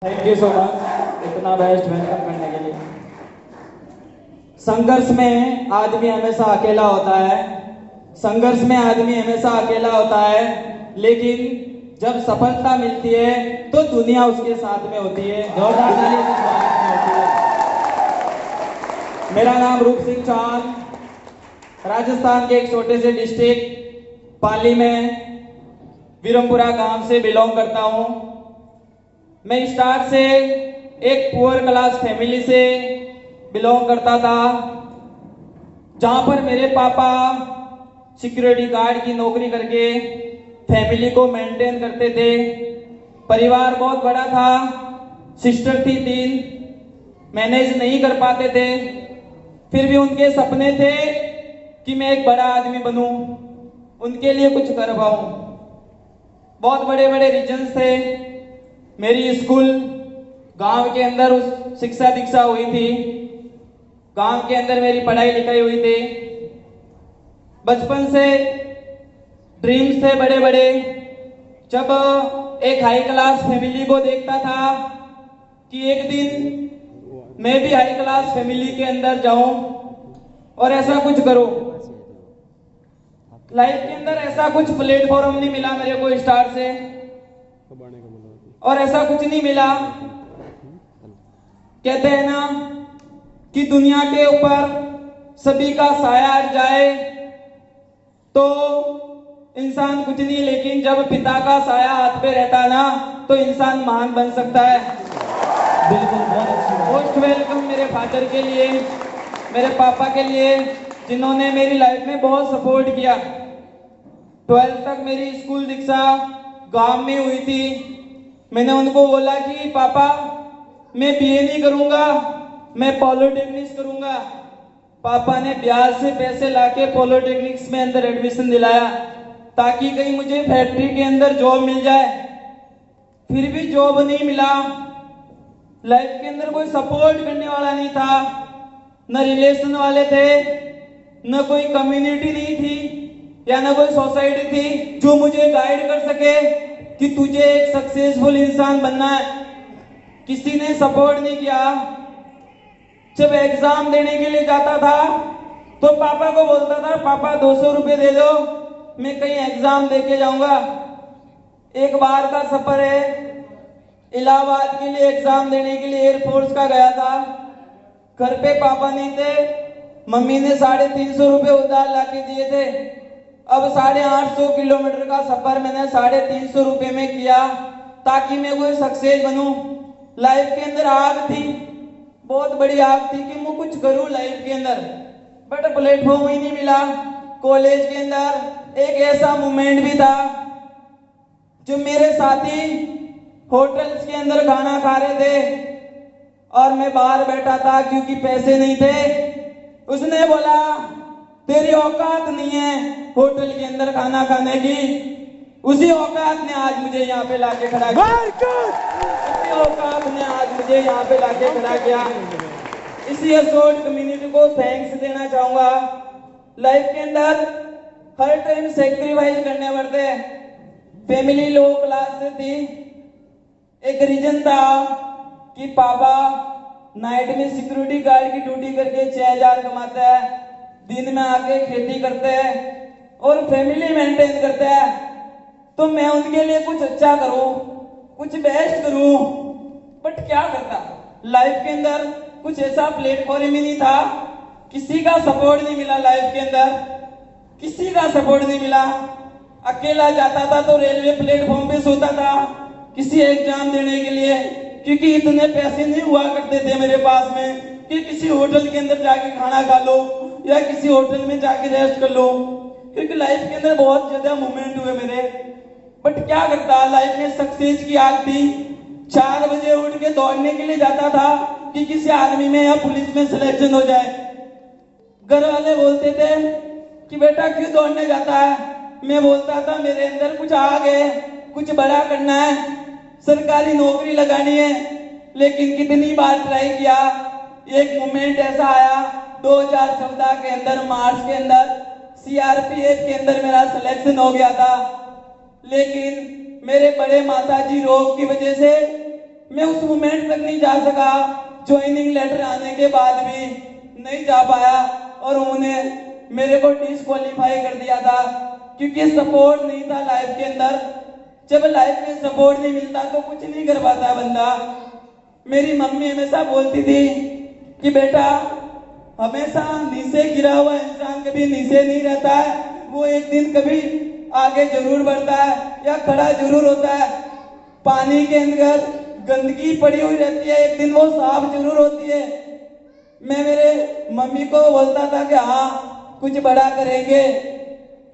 Thank you so much इतना best welcome करने के लिए। संघर्ष में आदमी हमेशा अकेला होता है, संघर्ष में आदमी हमेशा अकेला होता है, लेकिन जब सफलता मिलती है तो दुनिया उसके साथ में होती है। जोरदार तालियों से स्वागत में होती है। मेरा नाम रूप सिंह चौहान, राजस्थान के एक छोटे से डिस्ट्रिक्ट पाली में विरमपुरा गांव से बिलोंग करता हूं। मैं स्टार्ट से एक पुअर क्लास फैमिली से बिलोंग करता था, जहां पर मेरे पापा सिक्योरिटी गार्ड की नौकरी करके फैमिली को मेंटेन करते थे। परिवार बहुत बड़ा था, सिस्टर थी 3, मैनेज नहीं कर पाते थे। फिर भी उनके सपने थे कि मैं एक बड़ा आदमी बनूं, उनके लिए कुछ कर पाऊं। बहुत बड़े बड़े रीजन्स थे। मेरी स्कूल गांव के अंदर उस शिक्षा दीक्षा हुई थी, गांव के अंदर मेरी पढ़ाई लिखाई हुई थी। बचपन से ड्रीम्स थे बड़े बड़े। जब एक हाई क्लास फैमिली को देखता था कि एक दिन मैं भी हाई क्लास फैमिली के अंदर जाऊं और ऐसा कुछ करूं। लाइफ के अंदर ऐसा कुछ प्लेटफॉर्म नहीं मिला मेरे को स्टार्ट से, और ऐसा कुछ नहीं मिला। कहते हैं ना कि दुनिया के ऊपर सभी का साया हट जाए तो इंसान कुछ नहीं, लेकिन जब पिता का साया हाथ पे रहता है ना तो इंसान महान बन सकता है। बिल्कुल, बहुत अच्छी बात। मोस्ट वेलकम मेरे फादर के लिए, मेरे पापा के लिए, जिन्होंने मेरी लाइफ में बहुत सपोर्ट किया। 12th तक मेरी स्कूल दीक्षा गांव में हुई थी। मैंने उनको बोला कि पापा मैं बीए नहीं करूंगा, मैं पॉलिटेक्निक्स करूंगा। पापा ने बिहार से पैसे लाके पॉलिटेक्निक्स में अंदर एडमिशन दिलाया ताकि कहीं मुझे फैक्ट्री के अंदर जॉब मिल जाए। फिर भी जॉब नहीं मिला। लाइफ के अंदर कोई सपोर्ट करने वाला नहीं था, न रिलेशन वाले थे, न कोई कम्युनिटी नहीं थी या न कोई सोसाइटी थी जो मुझे गाइड कर सके कि तुझे एक सक्सेसफुल इंसान बनना है। किसी ने सपोर्ट नहीं किया। जब एग्जाम देने के लिए जाता था तो पापा को बोलता था पापा 200 रुपए दे दो, मैं कहीं एग्जाम दे के जाऊंगा। एक बार का सफर है, इलाहाबाद के लिए एग्जाम देने के लिए एयरफोर्स का गया था। घर पे पापा नहीं थे, मम्मी ने 350 रुपए उधार लाके दिए थे। अब 850 किलोमीटर का सफर मैंने 350 रुपए में किया ताकि मैं कोई सक्सेस बनूं। लाइफ के अंदर आग थी, बहुत बड़ी आग थी कि मैं कुछ करूं लाइफ के अंदर, बट प्लेटफॉर्म ही नहीं मिला। कॉलेज के अंदर एक ऐसा मोमेंट भी था जो मेरे साथी होटल्स के अंदर खाना खा रहे थे और मैं बाहर बैठा था क्योंकि पैसे नहीं थे। उसने बोला तेरी औकात नहीं है होटल के अंदर खाना खाने की। उसी औकात ने आज मुझे यहाँ पे लाके खड़ा किया। उसी औकात ने आज मुझे यहाँ पे लाके खड़ा किया। इसी असोर्ट कम्युनिटी को थैंक्स देना चाहूंगा। लाइफ के अंदर हर टाइम सेक्रीफाइस करने पड़ते हैं। फैमिली लो क्लास से थी। एक रीजन था कि पापा नाइट में सिक्योरिटी गार्ड की ड्यूटी करके 6000 कमाते हैं, दिन में आके खेती करते हैं और फैमिली मेंटेन करते हैं। तो मैं उनके लिए कुछ अच्छा करूं, कुछ बेस्ट करूं, बट क्या करता। लाइफ के अंदर कुछ ऐसा प्लेटफॉर्म ही नहीं था, किसी का सपोर्ट नहीं मिला। लाइफ के अंदर किसी का सपोर्ट नहीं मिला। अकेला जाता था तो रेलवे प्लेटफॉर्म पे सोता था किसी एग्जाम देने के लिए, क्योंकि इतने पैसे नहीं हुआ करते थे मेरे पास में कि किसी होटल के अंदर जाके खाना खा लो या किसी होटल में जाके रेस्ट कर लो, क्योंकि लाइफ के अंदर बहुत ज्यादा मोमेंट हुए मेरे। बट क्या करता, लाइफ में सक्सेस की आग थी। 4 बजे उठ के दौड़ने के लिए जाता था कि किसी आर्मी में या पुलिस में सिलेक्शन हो जाए। घर वाले बोलते थे कि बेटा क्यों दौड़ने जाता है। मैं बोलता था मेरे अंदर कुछ आग है, कुछ बड़ा करना है, सरकारी नौकरी लगानी है। लेकिन कितनी बार ट्राई किया, एक मोमेंट ऐसा आया 2014 के अंदर मार्च के अंदर सीआरपीएफ के अंदर मेरा सिलेक्शन हो गया था। लेकिन मेरे बड़े माताजी रोग की वजह से मैं उस मोमेंट तक नहीं जा सका, ज्वाइनिंग लेटर आने के बाद भी नहीं जा पाया और उन्होंने मेरे को डिस्क्वालीफाई कर दिया था क्योंकि सपोर्ट नहीं था लाइफ के अंदर। जब लाइफ में सपोर्ट नहीं मिलता तो कुछ नहीं कर पाता बंदा। मेरी मम्मी हमेशा बोलती थी कि बेटा, हमेशा नीचे गिरा हुआ इंसान कभी नीचे नहीं रहता है, वो एक दिन कभी आगे जरूर बढ़ता है या खड़ा जरूर होता है। पानी के अंदर गंदगी पड़ी हुई रहती है, एक दिन वो साफ जरूर होती है। मैं मेरे मम्मी को बोलता था कि हाँ कुछ बड़ा करेंगे।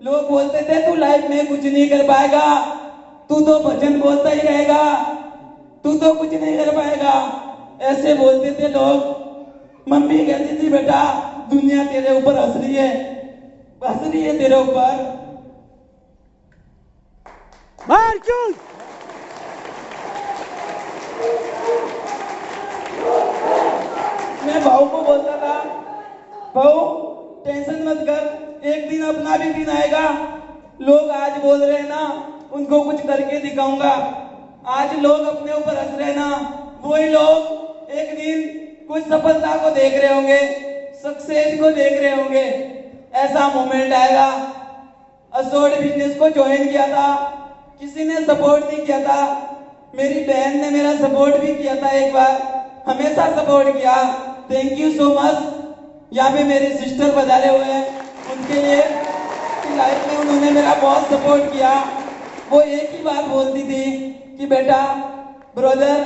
लोग बोलते थे तू लाइफ में कुछ नहीं कर पाएगा, तू तो भजन बोलता ही रहेगा, तू तो कुछ नहीं कर पाएगा, ऐसे बोलते थे लोग। मम्मी कहती थी बेटा, दुनिया तेरे ऊपर हंस रही है तेरे ऊपर। मैं भाऊ को बोलता था, भाऊ टेंशन मत कर, एक दिन अपना भी दिन आएगा। लोग आज बोल रहे हैं ना, उनको कुछ करके दिखाऊंगा। आज लोग अपने ऊपर हंस रहे हैं ना, वही लोग एक दिन कुछ सफलता को देख रहे होंगे, सक्सेस को देख रहे होंगे। ऐसा मोमेंट आएगा। असोर्ड बिजनेस को ज्वाइन किया था, किसी ने सपोर्ट नहीं किया था। मेरी बहन ने मेरा सपोर्ट भी किया था, एक बार हमेशा सपोर्ट किया। Thank you so much. यहाँ पे मेरे सिस्टर बजारे हुए हैं, उनके लिए लाइफ में उन्होंने मेरा बहुत सपोर्ट किया। वो एक ही बात बोलती थी कि बेटा ब्रदर,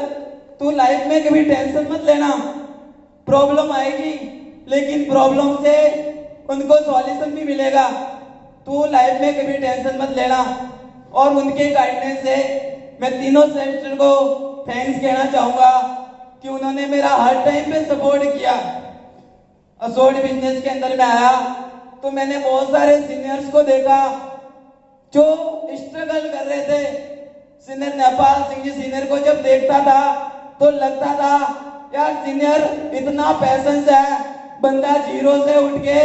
तू लाइफ में कभी टेंशन मत लेना, प्रॉब्लम आएगी लेकिन प्रॉब्लम से उनको सॉल्यूशन भी मिलेगा, तू लाइफ में कभी टेंशन मत लेना। और उनके गाइडेंस से मैं तीनों सिस्टर को थैंक्स कहना चाहूंगा कि उन्होंने मेरा हर टाइम पे सपोर्ट किया। असोर्ड बिजनेस के अंदर में आया तो मैंने बहुत सारे सीनियर्स को देखा जो स्ट्रगल कर रहे थे। सीनियर नेपाल सिंह जी सीनियर को जब देखता था तो लगता था यार सीनियर इतना पैशंस है, बंदा जीरो से उठ के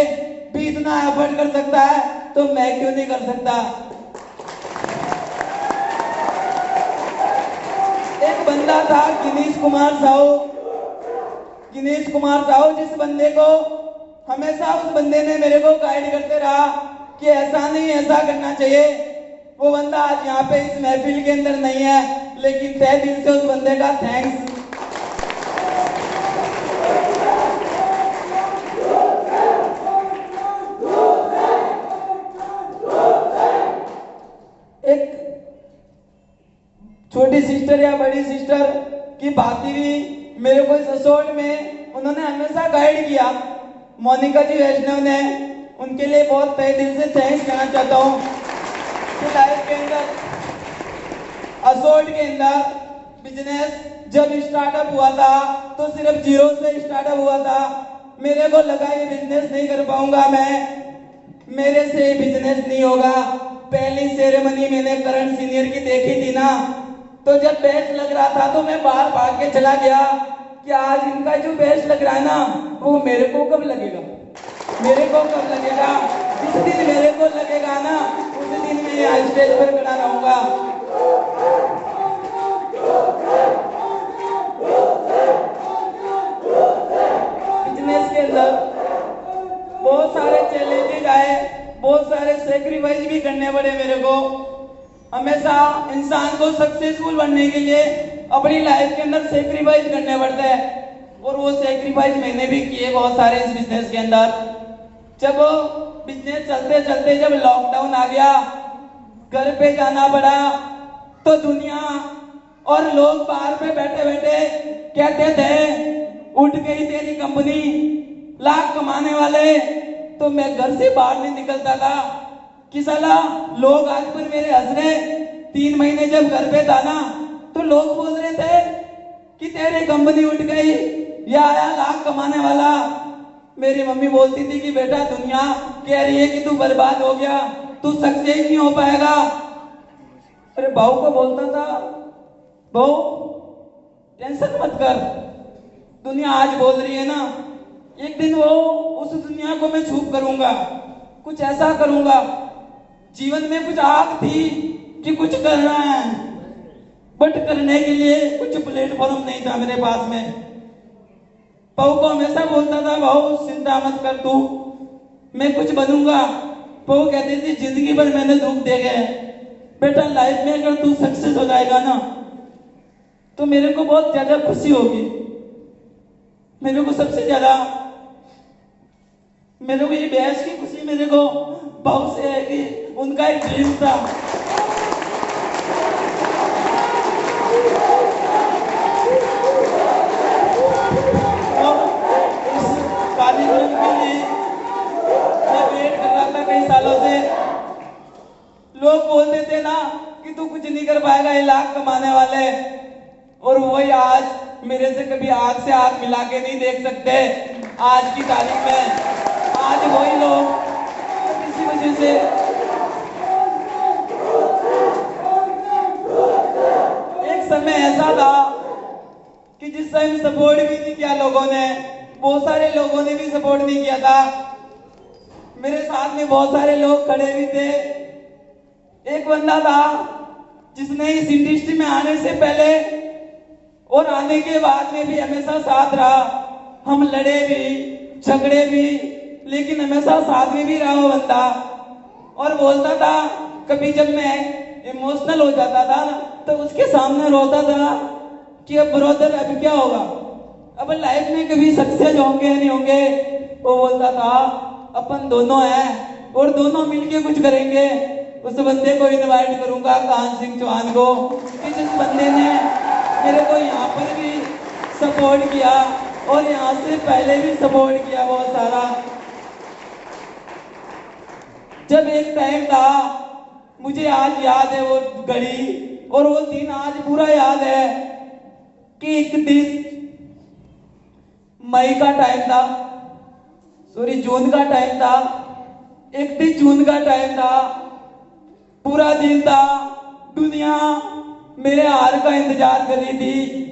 भी इतना एफर्ट कर सकता है, तो मैं क्यों नहीं कर सकता। एक बंदा था गिनीश कुमार साहू, जिस बंदे को हमेशा उस बंदे ने मेरे को गाइड करते रहा कि ऐसा नहीं ऐसा करना चाहिए। वो बंदा आज यहाँ पे इस महफिल के अंदर नहीं है, लेकिन तहे दिल से उस बंदे का थैंक्स। एक छोटी सिस्टर या बड़ी सिस्टर की बात भी मेरे को इस असोर्ड में उन्होंने हमेशा गाइड किया। मोनिका जी वैष्णव ने, उनके लिए बहुत तहे दिल से थैंक्स कहना चाहता हूँ। लाइफ के अंदर असोर्ड के अंदर बिजनेस जब स्टार्टअप हुआ था तो सिर्फ जीरो से स्टार्टअप हुआ था। मेरे को लगा ये बिजनेस नहीं कर पाऊंगा मैं, मेरे से बिजनेस नहीं होगा। पहली सेरेमनी मैंने करण सीनियर की देखी थी ना, तो जब बेस्ट लग रहा था तो मैं बाहर भाग के चला गया कि आज इनका जो बेस्ट लग रहा है ना, वो मेरे को कब लगेगा, मेरे को कब लगेगा। जिस दिन मेरे को लगेगा ना, उस दिन मैं यहाँ स्टेज पर खड़ा रहूंगा। बिजनेस के अंदर बहुत सारे चैलेंजेस आए, बहुत सारे सेक्रीफाइस भी करने पड़े मेरे को। हमेशा इंसान को सक्सेसफुल बनने के लिए अपनी लाइफ के अंदर सेक्रीफाइस करने पड़ते हैं, और वो सेक्रीफाइस मैंने भी किए बहुत सारे इस बिजनेस के अंदर। जब बिजनेस चलते चलते जब लॉकडाउन आ गया, घर पे जाना पड़ा, तो दुनिया और लोग बाहर पे बैठे बैठे कहते थे उठ गई तेरी कंपनी, लाख कमाने वाले। तो मैं घर से बाहर नहीं निकलता था कि साला लोग आज पर मेरे हंस रहे। 3 महीने जब घर पे था ना, तो लोग बोल रहे थे कि तेरी कंपनी उठ गई, या आया लाख कमाने वाला। मेरी मम्मी बोलती थी कि बेटा दुनिया कह रही है कि तू बर्बाद हो गया, तू सक्सेस नहीं हो पाएगा। अरे बहू को बोलता था, बहू टेंशन मत कर, दुनिया आज बोल रही है ना, एक दिन वो उस दुनिया को मैं छूप करूंगा, कुछ ऐसा करूंगा। जीवन में कुछ आग थी कि कुछ करना है, बट करने के लिए कुछ प्लेटफॉर्म नहीं था मेरे पास में। पऊ को हमेशा बोलता था, भाऊ चिंता मत कर तू, मैं कुछ बनूंगा। पऊ कहती थी जिंदगी भर मैंने दुख देखे हैं, बेटा लाइफ में अगर तू सक्सेस हो जाएगा ना तो मेरे को बहुत ज्यादा खुशी होगी। मेरे को सबसे ज्यादा मेरे को ये बहस की खुशी मेरे को पऊ से है कि उनका एक ड्रीम था। कार्यक्रम के लिए मैं वेट कर रहा था कई सालों से। लोग बोलते थे ना कि तू कुछ नहीं कर पाएगा, ये लाख कमाने वाले, और वही आज मेरे से कभी आग से आग मिला के नहीं देख सकते। आज की तारीख में आज वही लोग किसी वजह से एक समय ऐसा था कि जिस टाइम सपोर्ट भी नहीं किया लोगों ने, बहुत सारे लोगों ने भी सपोर्ट नहीं किया था। मेरे साथ में बहुत सारे लोग खड़े भी थे। एक बंदा था जिसने इस इंडस्ट्री में आने से पहले और आने के बाद में भी हमेशा साथ रहा। हम लड़े भी, झगड़े भी, लेकिन हमेशा साथ में भी रहा वो बंदा। और बोलता था, कभी जब मैं इमोशनल हो जाता था तो उसके सामने रोता था कि अब ब्रदर अब क्या होगा, अब लाइफ में कभी सक्सेस होंगे नहीं होंगे। वो बोलता था अपन दोनों हैं और दोनों मिलके कुछ करेंगे। उस बंदे को इनवाइट करूंगा, कान सिंह चौहान को, कि जिस बंदे ने मेरे को यहाँ पर भी सपोर्ट किया और यहाँ से पहले भी सपोर्ट किया बहुत सारा। जब एक टाइम था, मुझे आज याद है वो घड़ी और वो दिन आज पूरा याद है कि 31 मई का टाइम था, सॉरी जून का टाइम था, 31 जून का टाइम था। पूरा दिन था, दुनिया मेरे हार का इंतजार कर रही थी।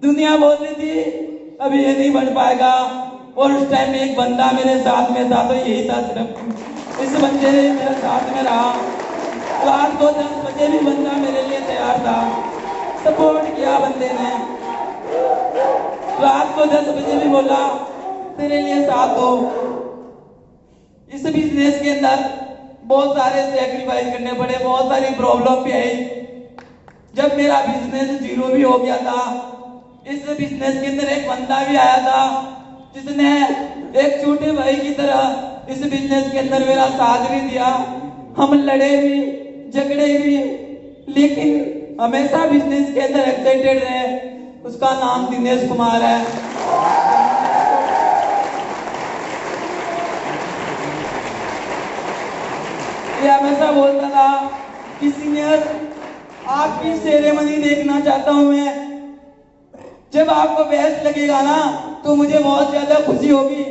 दुनिया बोल रही थी अभी ये नहीं बन पाएगा, और उस टाइम एक बंदा मेरे साथ में था, तो यही था सिर्फ। इस बंदे ने मेरे साथ में रहा। रात को 10 बजे भी बंदा मेरे लिए तैयार था, सपोर्ट किया बंदे ने। रात को 10 बजे भी बोला तेरे लिए साथ हो। इस बिजनेस के अंदर बहुत सारे सैक्रिफाइस करने पड़े, बहुत सारी प्रॉब्लम भी आई। जब मेरा बिजनेस जीरो भी हो गया था, इस बिजनेस के अंदर एक बंदा भी आया था जिसने एक छोटे भाई की तरह इस बिजनेस के अंदर मेरा साथ भी दिया। हम लड़े भी, झगड़े भी, लेकिन हमेशा बिजनेस के अंदर एक्साइटेड रहे। उसका नाम दिनेश कुमार है। ये हमेशा बोलता था कि सीनियर आपकी सेरेमनी देखना चाहता हूं मैं, जब आपको बेस्ट लगेगा ना तो मुझे बहुत ज्यादा खुशी होगी।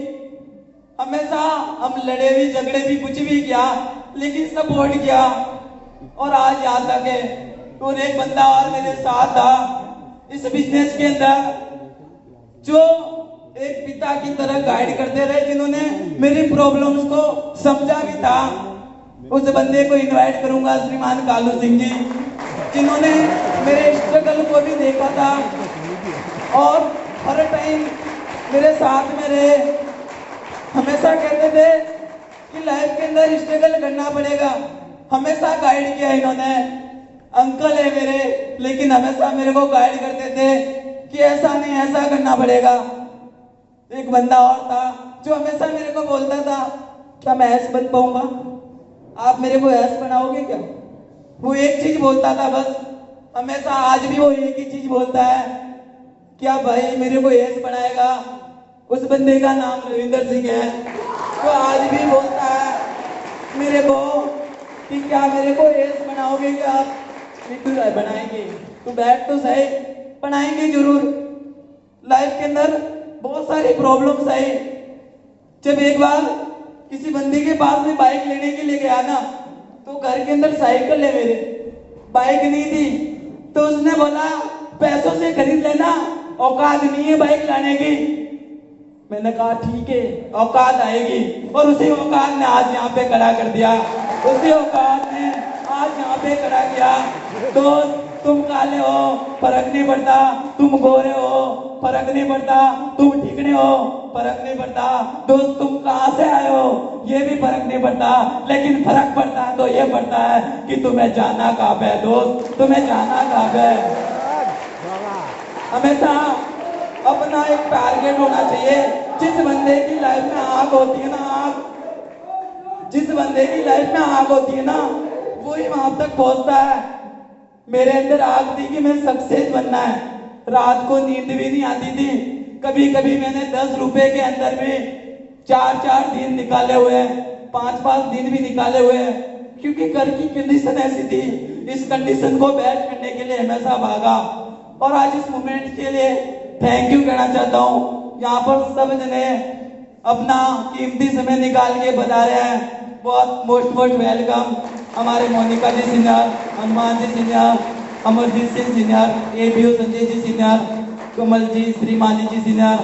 हमेशा हम लड़े भी, झगड़े भी, कुछ भी किया, लेकिन सपोर्ट किया और आज यहाँ तक है। और एक बंदा और मेरे साथ था इस बिजनेस के अंदर, जो एक पिता की तरह गाइड करते रहे, जिन्होंने मेरी प्रॉब्लम्स को समझा भी था। उस बंदे को इनवाइट करूंगा, श्रीमान कालू सिंह जी, जिन्होंने मेरे स्ट्रगल को भी देखा था और हर टाइम मेरे साथ में रहे। हमेशा कहते थे कि लाइफ के अंदर स्ट्रगल करना पड़ेगा, हमेशा गाइड किया इन्होंने। अंकल है मेरे, लेकिन हमेशा मेरे को गाइड करते थे कि ऐसा नहीं, ऐसा करना पड़ेगा। एक बंदा और था जो हमेशा मेरे को बोलता था क्या मैं ऐस बन पाऊंगा, आप मेरे को ऐस बनाओगे क्या। वो एक चीज बोलता था बस, हमेशा आज भी वो एक ही चीज बोलता है, क्या भाई मेरे को ऐस बनाएगा। उस बंदे का नाम रविंदर सिंह है। तो आज भी बोलता है मेरे को कि क्या मेरे को ऐस बनाओगे क्या आप। बिल्कुल बनाएंगे, तो बैठ तो सही, बनाएंगे जरूर। लाइफ के अंदर बहुत सारी प्रॉब्लम्स आई। जब एक बार किसी बंदे के पास में बाइक लेने के लिए गया ना, तो घर के अंदर साइकिल है मेरे, बाइक नहीं थी। तो उसने बोला पैसों से खरीद लेना, औकात नहीं है बाइक लाने की। मैंने कहा ठीक है, औकात आएगी। और उसी औकात ने आज यहाँ पे खड़ा कर दिया, उसी औकात ने आज यहाँ पे खड़ा किया। तो तुम काले हो फर्क नहीं पड़ता, तुम गोरे हो फर्क नहीं पड़ता, तुम ठिकने हो फर्क नहीं पड़ता, दोस्त तुम कहाँ से आए हो ये भी फर्क नहीं पड़ता, लेकिन फर्क पड़ता है तो ये पड़ता है कि तुम्हें जाना कहाँ पे है दोस्त, तुम्हें जाना कहाँ पे है। हमेशा अपना एक टारगेट होना चाहिए। जिस बंदे की लाइफ में आग होती है ना, आग, जिस बंदे की लाइफ में आग होती है ना वही वहां तक पहुंचता है। मेरे अंदर आग थी कि मैं सक्सेस बनना है, रात को नींद भी नहीं आती थी, कभी कभी मैंने 10 रुपए के अंदर में 4-4 दिन निकाले हुए हैं, 5-5 दिन भी निकाले हुए हैं, क्योंकि घर की कंडीशन ऐसी थी। इस कंडीशन को बैच करने के लिए हमेशा भागा, और आज इस मोमेंट के लिए थैंक यू कहना चाहता हूँ। यहाँ पर सब जने अपना कीमती समय निकाल के बता रहे हैं, बहुत मोस्ट वेलकम। हमारे Monica ji senior, Hanuman ji senior, Amarjeet Singh senior, ABO Sanjay ji senior, Kamal ji, Shrimali ji senior,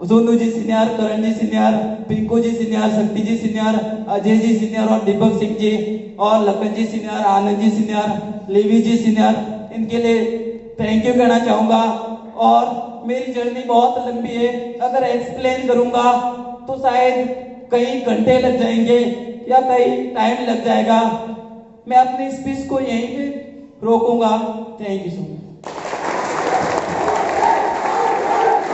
Sonu ji senior, Karan ji senior, Pinku ji senior, Shakti ji senior, Ajay ji senior और दीपक सिंह जी और Lakhan ji senior, Anand ji senior, Levi ji senior, इनके लिए थैंक यू कहना चाहूँगा। और मेरी जर्नी बहुत लंबी है, अगर एक्सप्लेन करूँगा तो शायद कई घंटे लग जाएंगे या कई टाइम लग जाएगा। मैं अपनी स्पीच को यहीं पे रोकूंगा। Thank you so much.